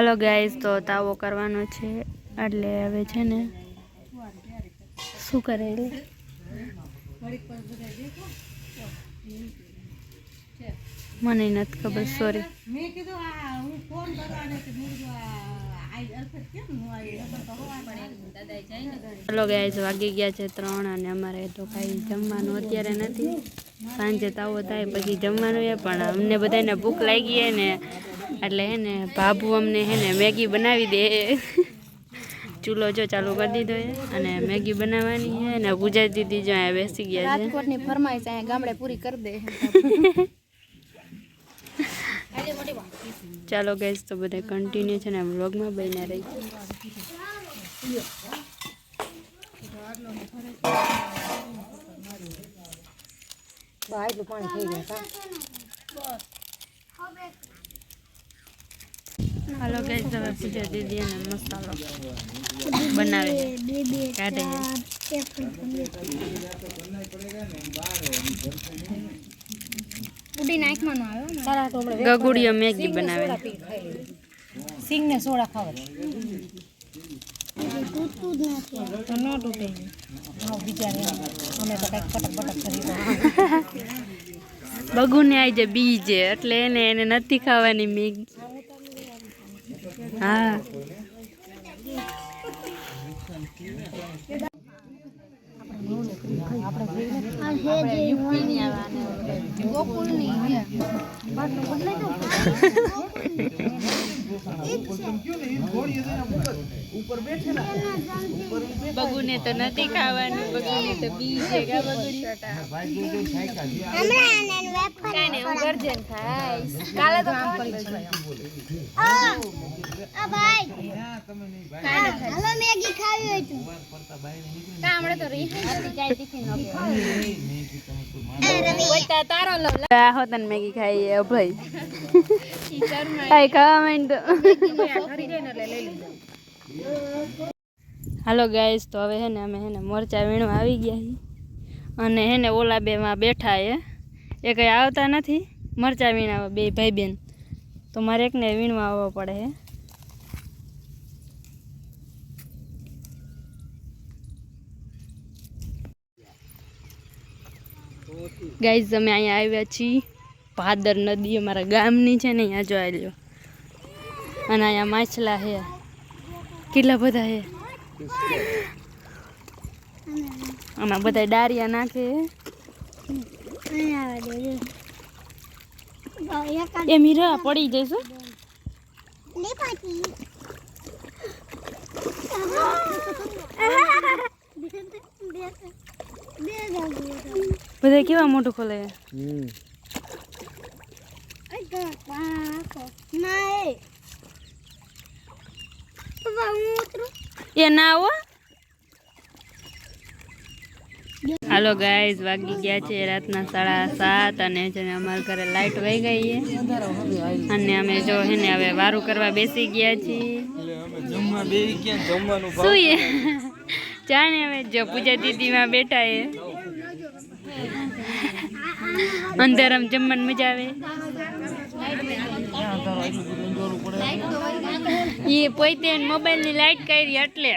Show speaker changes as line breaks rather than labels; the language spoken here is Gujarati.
હાલો ગાઈઝ, તો તાવો કરવાનો છે એટલે હવે છે ને શું કરે મને નથી ખબર, સોરી. હાલો ગાઈઝ, વાગી ગયા છે 3 અને અમારે તો કાંઈ જમવાનું અત્યારે નથી. સાંજે તાવો થાય પછી જમવાનું છે, પણ અમને બધાને ભૂખ લાગી છે ને એટલે હે ને ભાભુ અમને હે ને મેગી બનાવી દે. ચૂલો જો ચાલુ કરી દીધો છે અને મેગી બનાવવાની છે ને પૂજા દીદી જો અહીંયા બેસી ગયા છે.
રાજકોટની ફરમાઈશ અહીંયા ગામડે પૂરી કરી દે.
ચાલો ગાઈઝ, તો બધા કન્ટિન્યુ છે ને વ્લોગમાં બન્યા રહી. હાલો ગાઈઝ, હવે પૂજા દીદી અને મસાલો બનાવે કાઢે.
ઉડી નાખવાનો આવે
ગગુડીઓ મેગી બનાવે.
સિંગ ને સોડા ખાવે તો ન તૂટે. અમે તો કઈક પટક કરી
બગુને આવી જાય બીજે એટલે એને નથી ખાવાની મેગી. હા, બગુને તો નથી ખાવાનું, બગુને તો બીજે
કાલે તો મેગી ખાવી હોય તો
હોતન મેગી ખાઈ ભાઈ. કાઈ ખાવા માંડ. હાલો ગાઈસ, તો હવે હે ને અમે હે ને મરચા વીણવા આવી ગયા છીએ અને હે ને ઓલા બેમાં બેઠા એ કઈ આવતા નથી મરચા વીણાવા, બે ભાઈ બેન. તો મારે એકને વીણવા આવવો પડે હે. ગાઈઝ, અમે અહીંયા આવ્યા છીએ ભાદર નદી અમારા ગામની છે ને, અહીંયા જોઈ લ્યો. અને અહીંયા માછલા હે, કેટલા બધા હે. આમાં બધા ડારિયા નાખે. એ મીરા પડી જઈશું. બધા કેવા મોટું ખોલે. એ ના આવો. હાલો ગાઈઝ, વાગી ગયા છે રાતના 7:30 અને છે ને અમારા ઘરે લાઈટ વહી ગઈ છે અને અમે જો હે ને હવે વારું કરવા બેસી ગયા છીએ. શું એ જાણે હવે જો પૂજા દીદીમાં બેઠા એ અંધારામ જમવાની મજા આવે. એ પોતે મોબાઈલની લાઈટ કરી એટલે